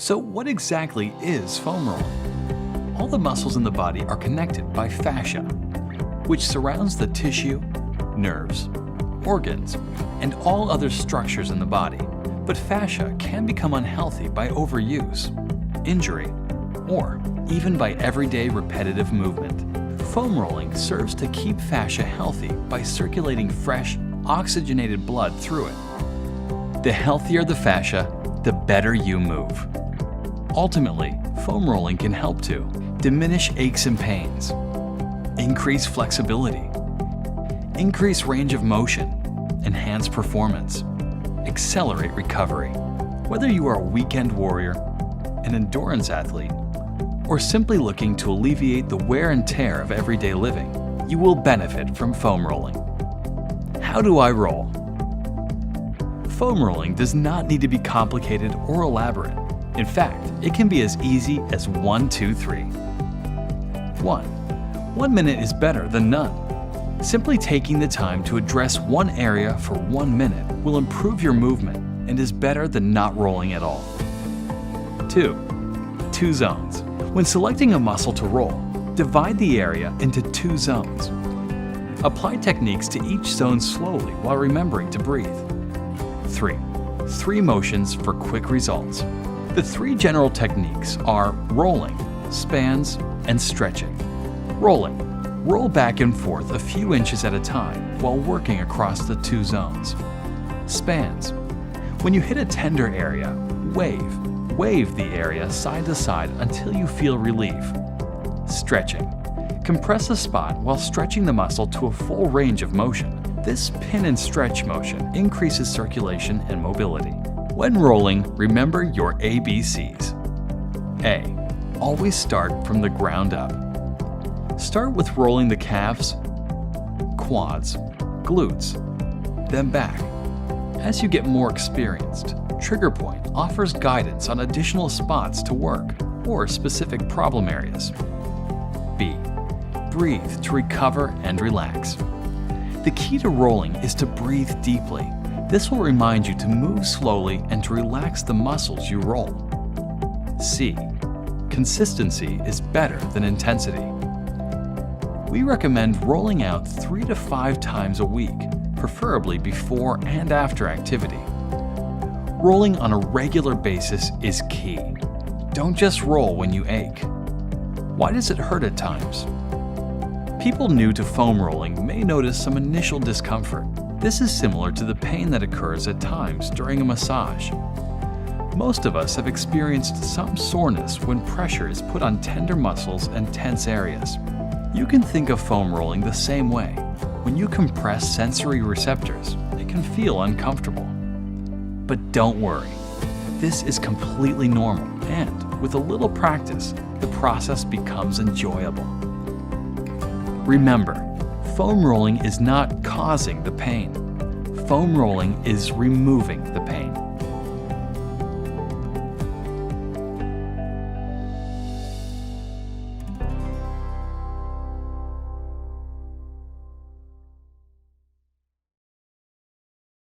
So what exactly is foam rolling? All the muscles in the body are connected by fascia, which surrounds the tissue, nerves, organs, and all other structures in the body. But fascia can become unhealthy by overuse, injury, or even by everyday repetitive movement. Foam rolling serves to keep fascia healthy by circulating fresh, oxygenated blood through it. The healthier the fascia, the better you move. Ultimately, foam rolling can help to diminish aches and pains, increase flexibility, increase range of motion, enhance performance, accelerate recovery. Whether you are a weekend warrior, an endurance athlete, or simply looking to alleviate the wear and tear of everyday living, you will benefit from foam rolling. How do I roll? Foam rolling does not need to be complicated or elaborate. In fact, it can be as easy as 1, 2, 3. 1 minute is better than none. Simply taking the time to address one area for 1 minute will improve your movement and is better than not rolling at all. 2 zones. When selecting a muscle to roll, divide the area into 2 zones. Apply techniques to each zone slowly while remembering to breathe. 3 motions for quick results. The 3 general techniques are rolling, spans, and stretching. Rolling. Roll back and forth a few inches at a time while working across the 2 zones. Spans. When you hit a tender area, wave the area side to side until you feel relief. Stretching. Compress a spot while stretching the muscle to a full range of motion. This pin and stretch motion increases circulation and mobility. When rolling, remember your ABCs. A. Always start from the ground up. Start with rolling the calves, quads, glutes, then back. As you get more experienced, TriggerPoint offers guidance on additional spots to work or specific problem areas. B. Breathe to recover and relax. The key to rolling is to breathe deeply. This will remind you to move slowly and to relax the muscles you roll. C. Consistency is better than intensity. We recommend rolling out 3 to 5 times a week, preferably before and after activity. Rolling on a regular basis is key. Don't just roll when you ache. Why does it hurt at times? People new to foam rolling may notice some initial discomfort. This is similar to the pain that occurs at times during a massage. Most of us have experienced some soreness when pressure is put on tender muscles and tense areas. You can think of foam rolling the same way. When you compress sensory receptors, it can feel uncomfortable. But don't worry, this is completely normal, and with a little practice, the process becomes enjoyable. Remember, foam rolling is not causing the pain. Foam rolling is removing the pain.